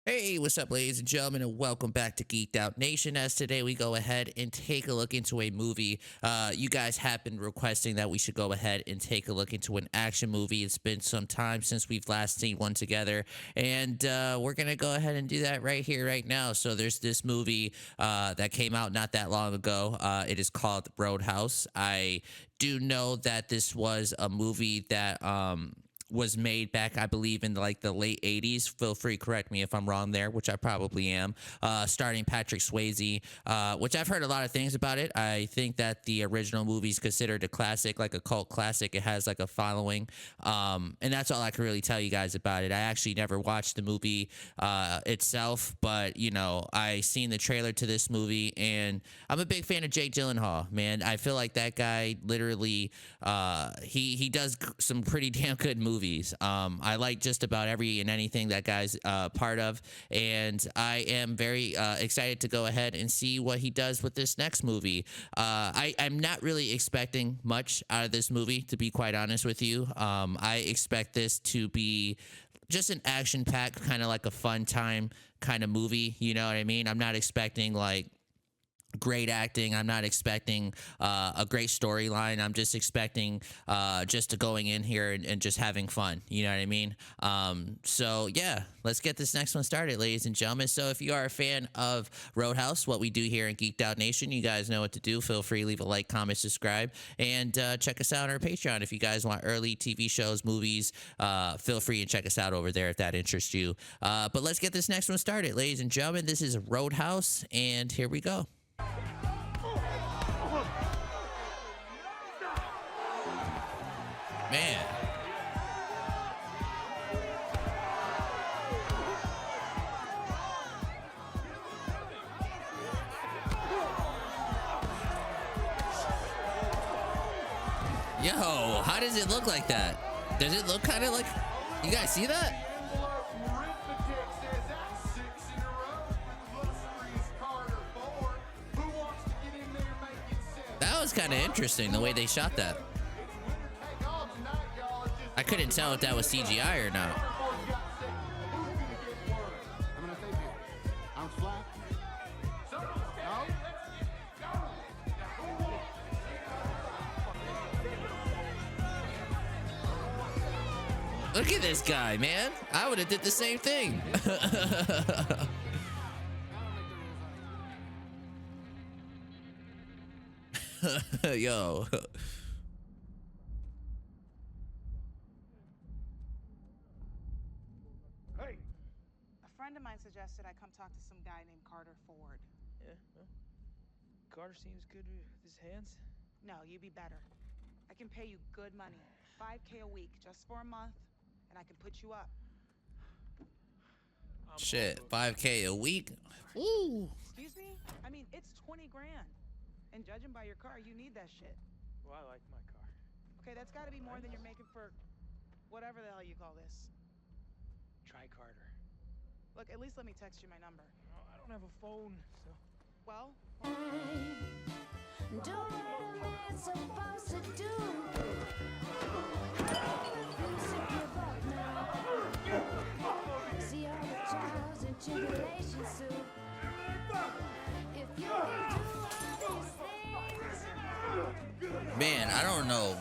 Hey, what's up, ladies and gentlemen, and welcome back to Geeked Out Nation. As today we go ahead and take a look into a movie. You guys have been requesting that we should go ahead and take a look into an action movie. It's been some time since we've last seen one together, and we're gonna go ahead and do that right here, right now. So there's this movie that came out not that long ago. It is called Roadhouse. I do know that this was a movie that was made back, I believe, in like the late 80s. Feel free to correct me if I'm wrong there, which I probably am. Starring Patrick Swayze, which I've heard a lot of things about it. I think that the original movie is considered a classic, like a cult classic. It has like a following. And that's all I can really tell you guys about it. I actually never watched the movie itself, but, you know, I seen the trailer to this movie, and I'm a big fan of Jake Gyllenhaal, man. I feel like that guy literally, he does some pretty damn good movies. I like just about every and anything that guy's part of, and I am very excited to go ahead and see what he does with this next movie. I'm not really expecting much out of this movie, to be quite honest with you. I expect this to be just an action-packed, kind of like a fun time kind of movie. You know what I mean? I'm not expecting like great acting. I'm not expecting a great storyline. I'm just expecting just to going in here and just having fun. You know what I mean? So yeah, let's get this next one started, ladies and gentlemen. So if you are a fan of Roadhouse, what we do here in Geeked Out Nation, you guys know what to do. Feel free to leave a like, comment, subscribe, and check us out on our Patreon. If you guys want early TV shows, movies, feel free and check us out over there if that interests you. But let's get this next one started, ladies and gentlemen. This is Roadhouse, and here we go. Man. Yo, how does it look like that? Does it look kind of like... You guys see that? That was kind of interesting, the way they shot that. I couldn't tell if that was CGI or not. Look at this guy, man. I would have did the same thing. Yo. Hey. A friend of mine suggested I come talk to some guy named Carter Ford. Yeah, well, Carter seems good with his hands. No, you be better. I can pay you good money, $5K a week, just for a month, and I can put you up. Shit, 5K a week? Ooh. Excuse me? I mean, it's 20 grand. And judging by your car, you need that shit. Well, I like my car. Okay, that's gotta be more than you're making for whatever the hell you call this. Try Carter. Look, at least let me text you my number. Oh, I don't have a phone, so... Well? Do what I'm supposed to do. See all the trials and tribulations soon. If you can do all these things. Man, I don't know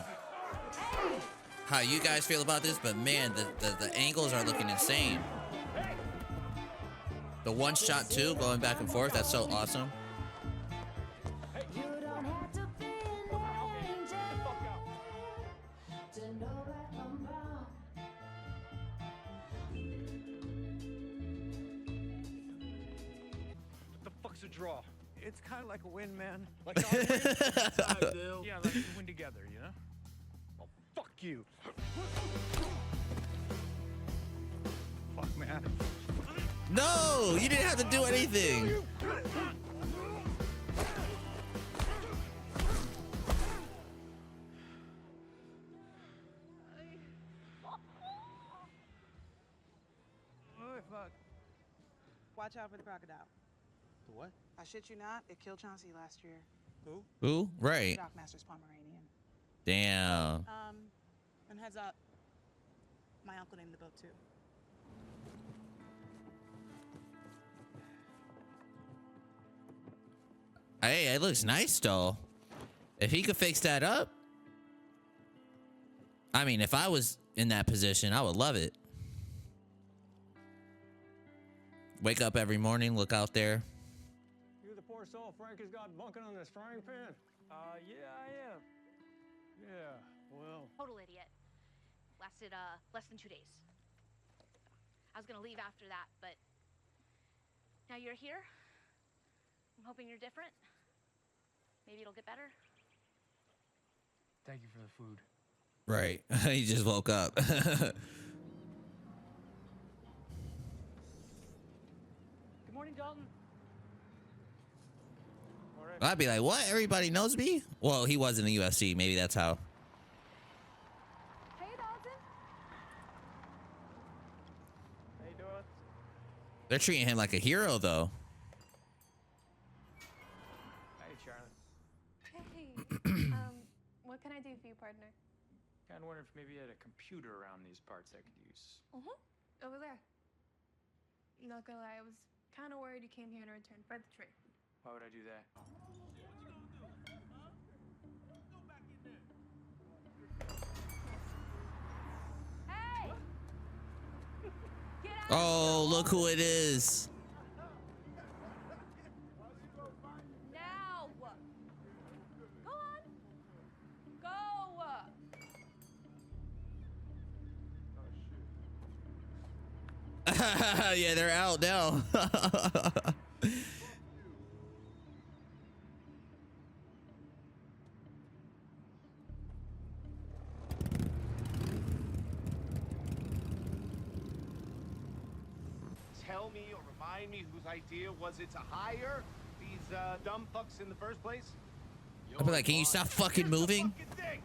how you guys feel about this, but man, the angles are looking insane. The one shot too, going back and forth, that's so awesome. You don't have to be an angel to know that I'm wrong. What the fuck's a draw? It's kind of like a win, man. Like our win? Yeah, like we win together, you know? Oh, fuck you. Fuck, man. No, you didn't have to do anything. Oh, fuck. Watch out for the crocodile. The what? I shit you not, it killed Chauncey last year. Who? Who? Right. Dockmaster's Pomeranian. Damn. And heads up, my uncle named the boat too. Hey, it looks nice though. If he could fix that up, I mean, if I was in that position, I would love it. Wake up every morning, look out there. You the poor soul Frank has got bunking on this frying pan? Yeah, I am. Yeah, well, Total idiot. Lasted less than 2 days. I was gonna leave after that, but now you're here. I'm hoping you're different. Maybe it'll get better. Thank you for the food. Right. He just woke up. Good morning, Dalton. I'd be like, what? Everybody knows me? Well, he was in the UFC. Maybe that's how. Hey, Dalton. how you doing? They're treating him like a hero, though. Hey, Charlie. Hey, what can I do for you, partner? Kind of wondering if maybe you had a computer around these parts I could use. Over there. Not gonna lie, I was kind of worried you came here to return for the trade. Why would I do that? Hey! Get out! Oh, look who it is. Now! Go on! Go! Yeah, they're out now. Tell me or remind me whose idea was it to hire these dumb fucks in the first place? I'd be like, can you stop fucking moving? Fucking thing.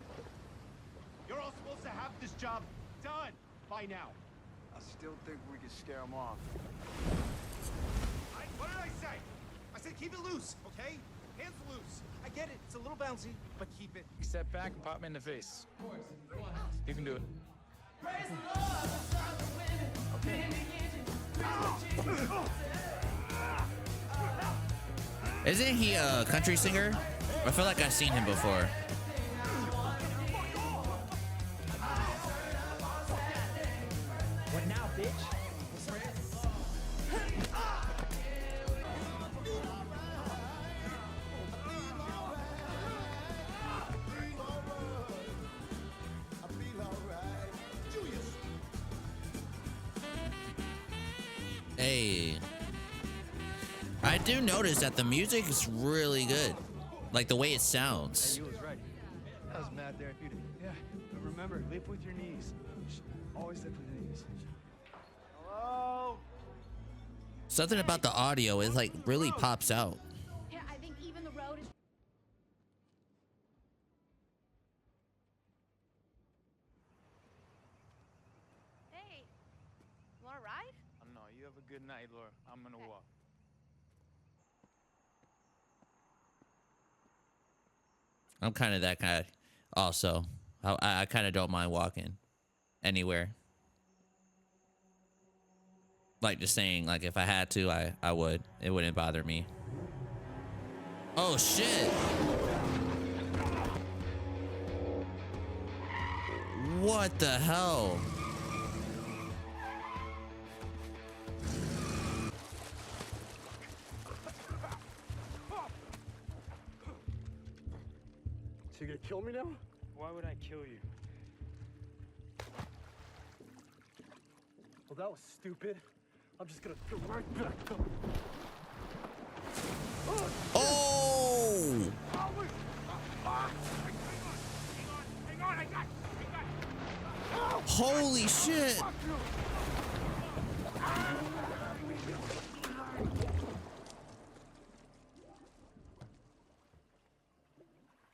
You're all supposed to have this job done by now. I still think we can scare him off. What did I say? I said keep it loose, okay? Hands loose. I get it. It's a little bouncy, but keep it. Step back and pop me in the face. You can do it. Isn't he a country singer? I feel like I've seen him before. What now, bitch? Hey. I do notice that the music is really good. Like the way it sounds. You was right. That was mad therapeutic. Yeah, but remember, live with your knees. Always live with your knees. Hello? Something about the audio, it like really pops out. Yeah, I think even the road is... Hey, you wanna ride? No, you have a good night, Laura. I'm gonna walk. I'm kind of that guy also. I kind of don't mind walking anywhere. Like just saying, like if I had to, I would. It wouldn't bother me. Oh shit. What the hell? So you gonna kill me now? Why would I kill you? Well, that was stupid. I'm just gonna go right back to... Oh! Holy shit!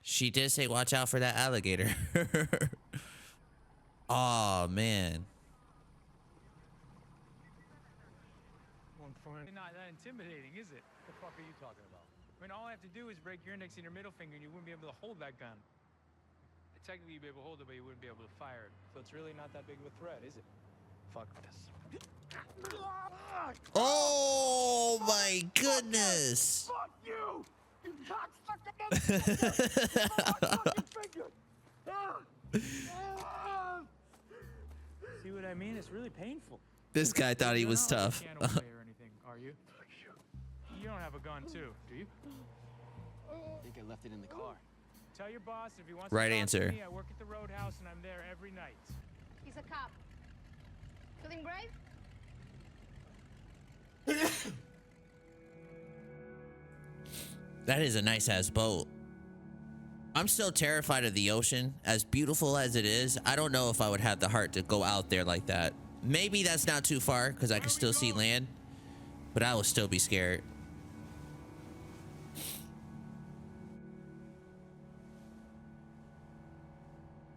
She did say watch out for that alligator. Oh man. Not that intimidating, is it? What the fuck are you talking about? I mean, all I have to do is break your index and your middle finger and you wouldn't be able to hold that gun. Technically, you'd be able to hold it, but you wouldn't be able to fire it. So it's really not that big of a threat, is it? Fuck this. Oh my goodness. Fuck you! See what I mean? It's really painful. This guy thought he was You're not tough. a piano player or anything, are you? You don't have a gun too, do you? I think I left it in the car. Tell your boss if he wants Right to talk answer. to me, I work at the Roadhouse and I'm there every night. He's a cop. Feeling brave? That is a nice ass boat. I'm still terrified of the ocean. As beautiful as it is, I don't know if I would have the heart to go out there like that. Maybe that's not too far because I can still see land, but I will still be scared.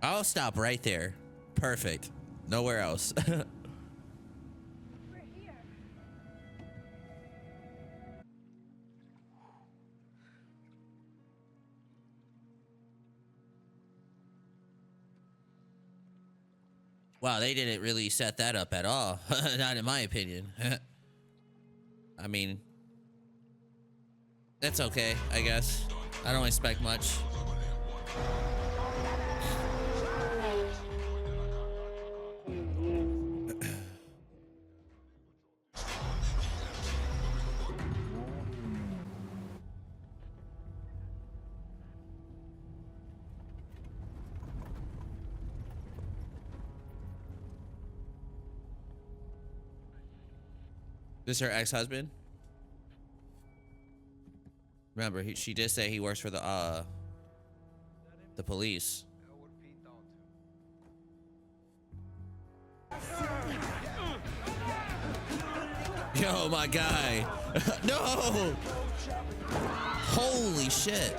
I'll stop right there. Perfect. Nowhere else. We're here. Wow, they didn't really set that up at all. Not in my opinion. I mean, that's okay, I guess. I don't expect much. This her ex-husband? Remember, she did say he works for the police. Yo, my guy. No! Holy shit.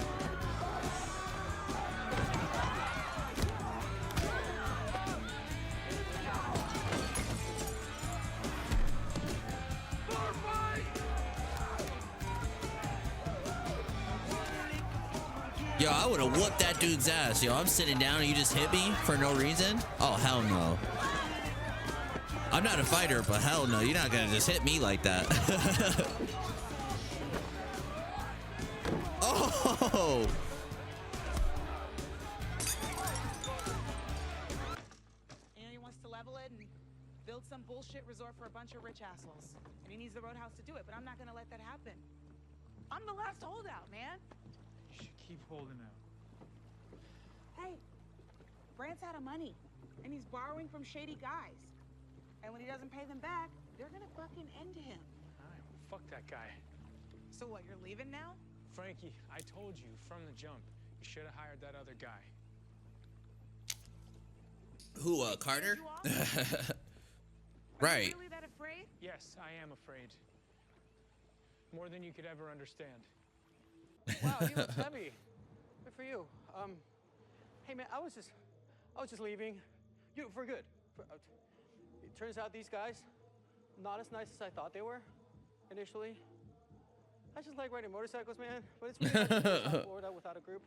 Yo, I would have whooped that dude's ass. Yo, I'm sitting down and you just hit me for no reason? Oh, hell no. I'm not a fighter, but hell no. You're not gonna just hit me like that. Oh! And he wants to level it and build some bullshit resort for a bunch of rich assholes. And he needs the Roadhouse to do it, but I'm not gonna let that happen. I'm the last holdout, man. You should keep holding out. Hey, Brandt's out of money, and he's borrowing from shady guys. And when he doesn't pay them back, they're gonna fucking end him. Alright, well, fuck that guy. So what, you're leaving now? Frankie, I told you from the jump, you should have hired that other guy. Who, Carter? Are you Right. really that afraid? Yes, I am afraid. More than you could ever understand. Wow, you look heavy. Good for you. Hey man, I was just leaving. For good. It turns out these guys, not as nice as I thought they were, initially. I just like riding motorcycles, man. But it's really hard to get to Florida without a group.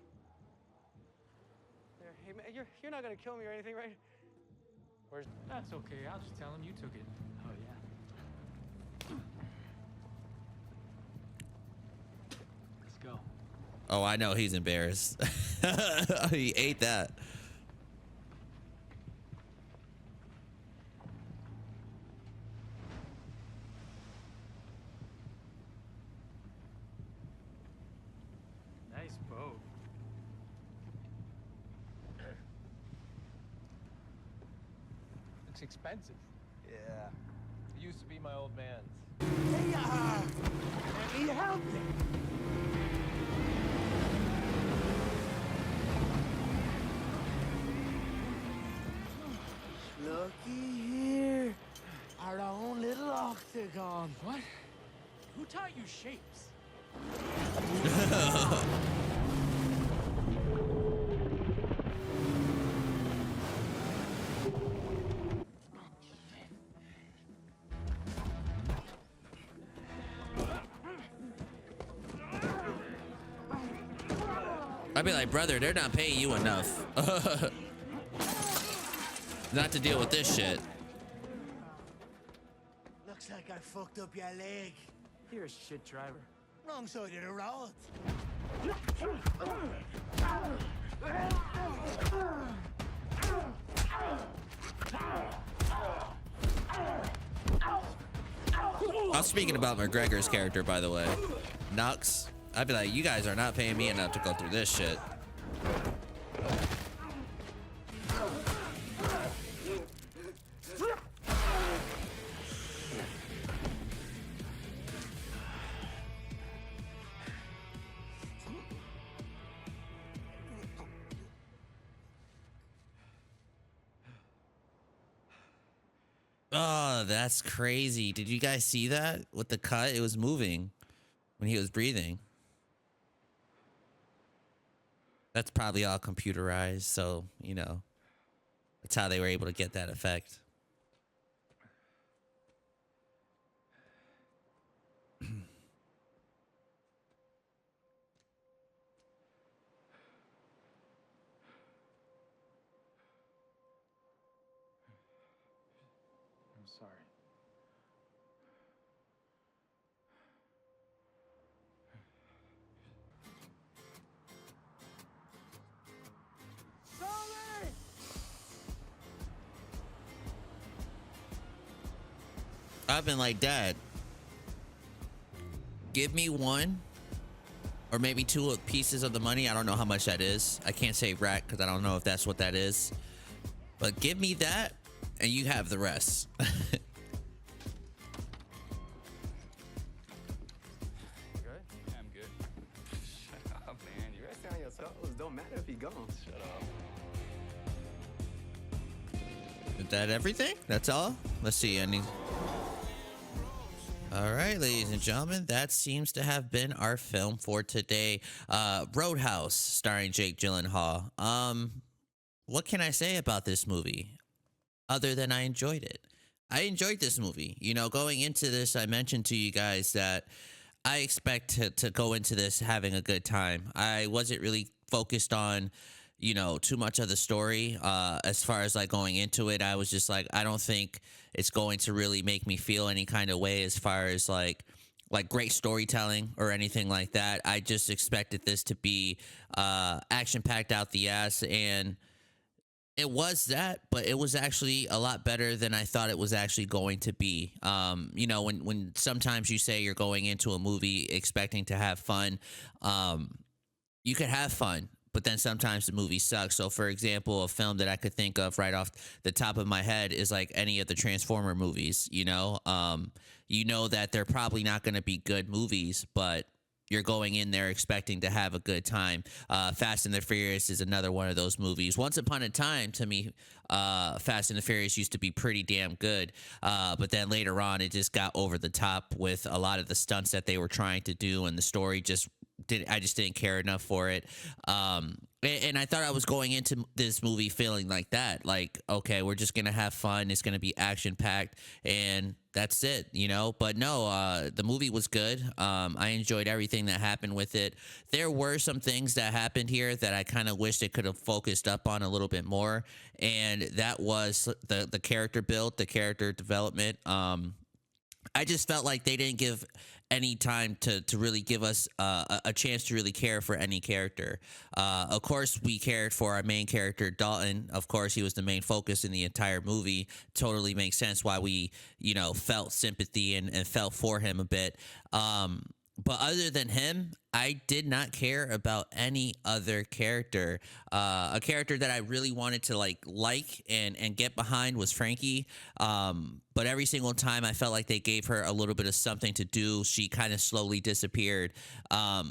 There, hey man, you're not gonna kill me or anything, right? Where's... That's okay, I'll just tell him you took it. Oh, yeah. Let's go. Oh, I know he's embarrassed. He ate that. Nice boat. Looks expensive. Yeah. It used to be my old man's. Let me help you. Looky here. Our own little octagon. What? Who taught you shapes? I'd be like, brother, they're not paying you enough. Not to deal with this shit. Looks like I fucked up your leg. You're a shit driver. Wrong side of the road. I'm speaking about McGregor's character, by the way. Nux. I'd be like, you guys are not paying me enough to go through this shit. Oh, that's crazy. Did you guys see that with the cut? It was moving when he was breathing. That's probably all computerized, so, you know, that's how they were able to get that effect. I'm sorry. I've been like, Dad, give me one or maybe two pieces of the money. I don't know how much that is. I can't say rack because I don't know if that's what that is. But give me that and you have the rest. Good? Yeah, I'm good. Shut up, man. You resting on your toes. Don't matter if he gone. Shut up. Is that everything? That's all? Let's see. All right, ladies and gentlemen, that seems to have been our film for today. Roadhouse, starring Jake Gyllenhaal. What can I say about this movie other than I enjoyed it? I enjoyed this movie. You know, going into this, I mentioned to you guys that I expect to go into this having a good time. I wasn't really focused on, you know, too much of the story. As far as like going into it, I was just like, I don't think it's going to really make me feel any kind of way as far as like great storytelling or anything like that. I just expected this to be action packed out the ass, and it was that, but it was actually a lot better than I thought it was actually going to be. You know, when sometimes you say you're going into a movie expecting to have fun, you could have fun, but then sometimes the movie sucks. So, for example, a film that I could think of right off the top of my head is like any of the Transformer movies. You know that they're probably not going to be good movies, but you're going in there expecting to have a good time. Fast and the Furious is another one of those movies. Once upon a time, to me, Fast and the Furious used to be pretty damn good. But then later on, it just got over the top with a lot of the stunts that they were trying to do, and the story I just didn't care enough for it. And I thought I was going into this movie feeling like that. Like, okay, we're just going to have fun. It's going to be action packed and that's it, you know? But no, the movie was good. I enjoyed everything that happened with it. There were some things that happened here that I kind of wish they could have focused up on a little bit more. And that was the character build, the character development. I just felt like they didn't give any time to really give us a chance to really care for any character. Of course, we cared for our main character, Dalton. Of course, he was the main focus in the entire movie. Totally makes sense why we, you know, felt sympathy and felt for him a bit. But other than him, I did not care about any other character. A character that I really wanted to like and get behind was Frankie. But every single time I felt like they gave her a little bit of something to do, she kind of slowly disappeared.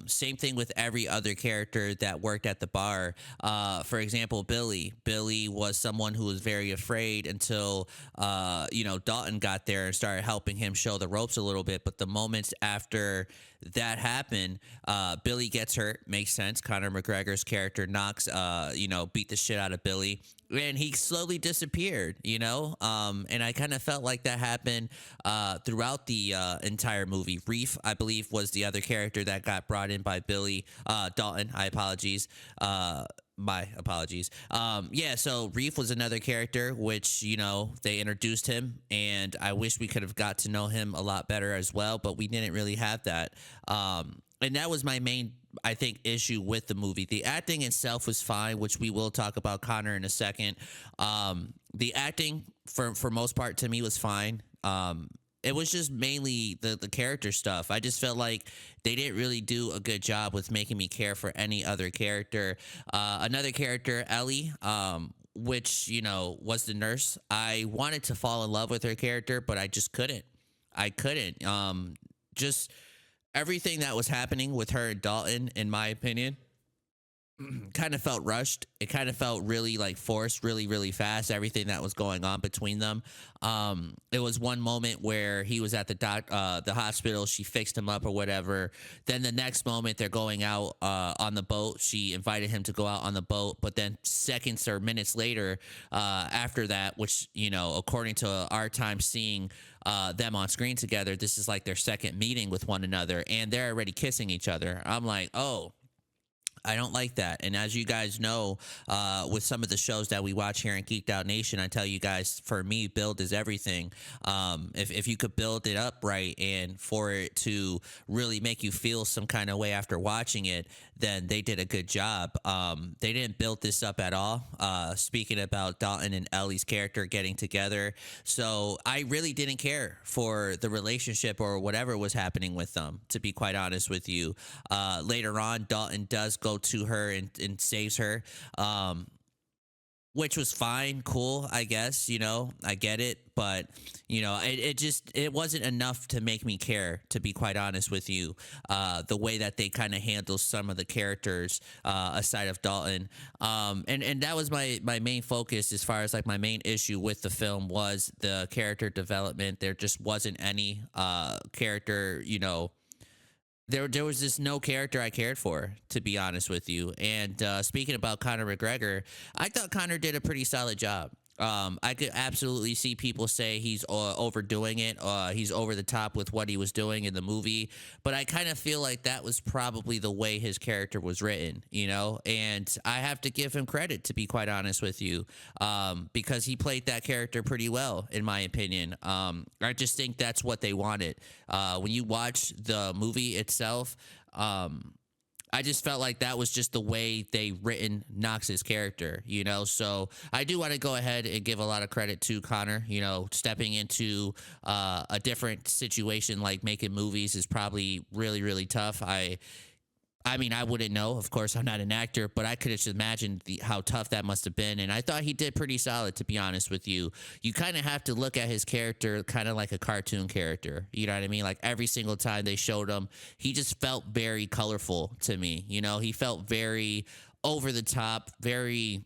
Same thing with every other character that worked at the bar. For example, Billy. Billy was someone who was very afraid until, you know, Dalton got there and started helping him show the ropes a little bit. But the moments after that happened, Billy gets hurt. Makes sense. Conor McGregor's character, Knox, you know, beat the shit out of Billy. And he slowly disappeared, you know? And I kind of felt like that happened throughout the entire movie. Reef, I believe, was the other character that got brought in by Billy. Dalton, I apologize. My apologies. Yeah, so Reef was another character which, you know, they introduced him, and I wish we could have got to know him a lot better as well, but we didn't really have that. And that was my main, I think, issue with the movie. The acting itself was fine, which we will talk about Connor in a second. The acting for most part to me was fine. It was just mainly the character stuff. I just felt like they didn't really do a good job with making me care for any other character. Another character, Ellie, which, you know, was the nurse. I wanted to fall in love with her character, but I just couldn't. I couldn't. Just everything that was happening with her and Dalton, in my opinion, kind of felt rushed. It kind of felt really like forced, really, really fast. Everything that was going on between them. There was one moment where he was at the hospital. She fixed him up or whatever. Then the next moment they're going out on the boat. She invited him to go out on the boat. But then seconds or minutes later, after that, which, you know, according to our time seeing them on screen together, this is like their second meeting with one another, and they're already kissing each other. I'm like, oh, I don't like that. And as you guys know, with some of the shows that we watch here in Geeked Out Nation, I tell you guys, for me, build is everything. If you could build it up right and for it to really make you feel some kind of way after watching it, then they did a good job. They didn't build this up at all. Speaking about Dalton and Ellie's character getting together. So I really didn't care for the relationship or whatever was happening with them, to be quite honest with you. Later on, Dalton does go to her and saves her, which was fine, cool, I guess, you know, I get it, but, you know, it wasn't enough to make me care, to be quite honest with you, the way that they kind of handle some of the characters, aside of Dalton, and that was my main focus as far as, like, my main issue with the film was the character development. There just wasn't any, character, you know, there was just no character I cared for, to be honest with you. And speaking about Conor McGregor, I thought Conor did a pretty solid job. I could absolutely see people say he's overdoing it. He's over the top with what he was doing in the movie. But I kind of feel like that was probably the way his character was written, you know? And I have to give him credit, to be quite honest with you, because he played that character pretty well, in my opinion. I just think that's what they wanted. When you watch the movie itself, I just felt like that was just the way they written Knox's character, you know? So I do want to go ahead and give a lot of credit to Conor. You know, stepping into a different situation like making movies is probably really, really tough. I mean, I wouldn't know. Of course, I'm not an actor, but I could just imagine how tough that must have been. And I thought he did pretty solid, to be honest with you. You kind of have to look at his character kind of like a cartoon character. You know what I mean? Like every single time they showed him, he just felt very colorful to me. You know, he felt very over the top, very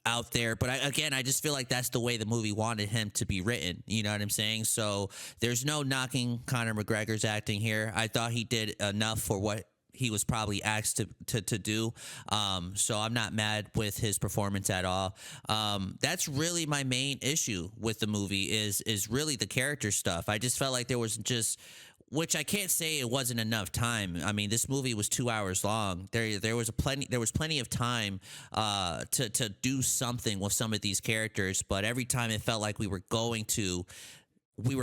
out there. But I just feel like that's the way the movie wanted him to be written. You know what I'm saying? So there's no knocking Conor McGregor's acting here. I thought he did enough for what he was probably asked to do. So I'm not mad with his performance at all. That's really my main issue with the movie is really the character stuff. I just felt like there was just, which I can't say it wasn't enough time. I mean, this movie was 2 hours long. There was plenty of time to do something with some of these characters, but every time it felt like we were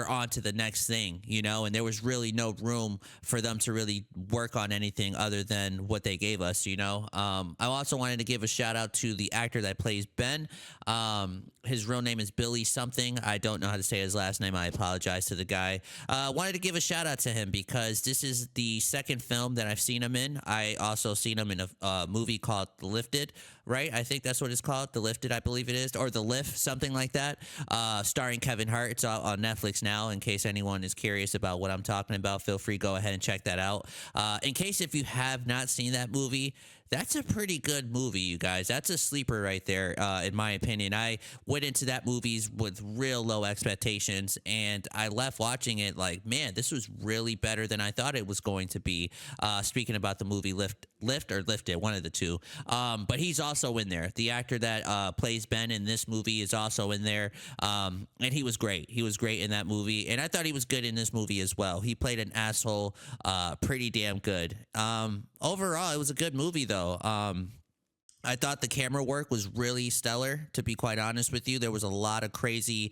on to the next thing, you know, and there was really no room for them to really work on anything other than what they gave us, you know. I also wanted to give a shout out to the actor that plays Ben. His real name is Billy something. I don't know how to say his last name. I apologize to the guy. Wanted to give a shout out to him because this is the second film that I've seen him in. I also seen him in a movie called The Lifted, right? I think that's what it's called. The Lifted, I believe it is, or The Lift, something like that, starring Kevin Hart. It's on Netflix now. In case anyone is curious about what I'm talking about, feel free, go ahead and check that out. In case if you have not seen that movie, that's a pretty good movie, you guys. That's a sleeper right there, in my opinion. I went into that movie with real low expectations, and I left watching it like, man, this was really better than I thought it was going to be. Speaking about the movie Lift or Lifted, one of the two. But he's also in there. The actor that plays Ben in this movie is also in there, and he was great. He was great in that movie, and I thought he was good in this movie as well. He played an asshole pretty damn good. Overall, it was a good movie, though. I thought the camera work was really stellar, to be quite honest with you. There was a lot of crazy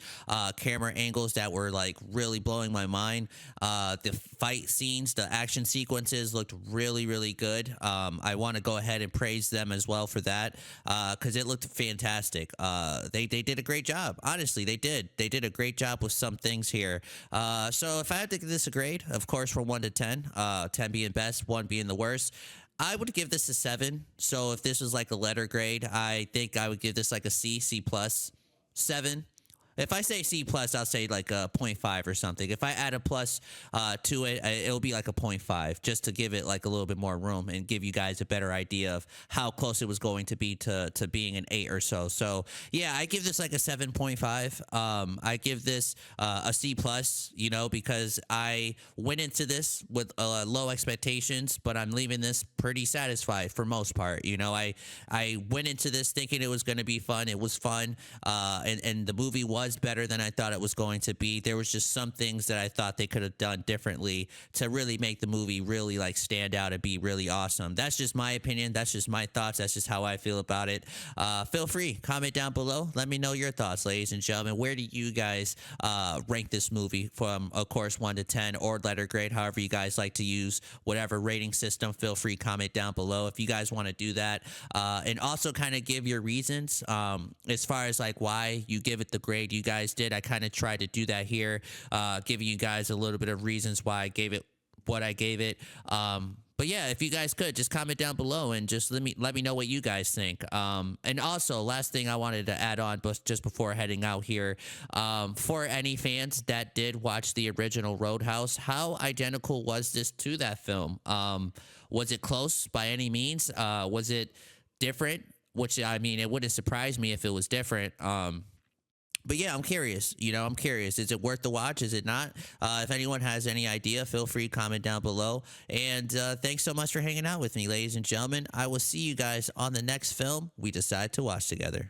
camera angles that were like really blowing my mind. The fight scenes, the action sequences looked really, really good. I want to go ahead and praise them as well for that because it looked fantastic. They did a great job. Honestly, they did. They did a great job with some things here. So if I had to give this a grade, of course, from 1 to 10, 10 being best, 1 being the worst, I would give this a 7. So if this was like a letter grade, I think I would give this like a C, C plus, 7. If I say C plus, I'll say like a 0.5 or something. If I add a plus to it, it'll be like a 0.5 just to give it like a little bit more room and give you guys a better idea of how close it was going to be to being an 8 or so. So yeah, I give this like a 7.5. I give this a C plus, you know, because I went into this with low expectations, but I'm leaving this pretty satisfied for most part. You know, I went into this thinking it was going to be fun. It was fun, and the movie was better than I thought it was going to be. There was just some things that I thought they could have done differently to really make the movie really like stand out and be really awesome. That's just my opinion. That's just my thoughts. That's just how I feel about it. Feel free, comment down below. Let me know your thoughts, ladies and gentlemen. Where do you guys rank this movie from, of course, 1 to 10 or letter grade, however you guys like to use whatever rating system. Feel free, comment down below if you guys want to do that. And also kind of give your reasons as far as like why you give it the grade you guys did. I kind of tried to do that here, giving you guys a little bit of reasons why I gave it what I gave it. But yeah, if you guys could just comment down below and just let me know what you guys think. And also, last thing I wanted to add on, but just before heading out here, for any fans that did watch the original Roadhouse, how identical was this to that film? Was it close by any means? Was it different? Which, I mean, it wouldn't surprise me if it was different. But yeah, I'm curious. You know, I'm curious. Is it worth the watch? Is it not? If anyone has any idea, feel free to comment down below. And thanks so much for hanging out with me, ladies and gentlemen. I will see you guys on the next film we decide to watch together.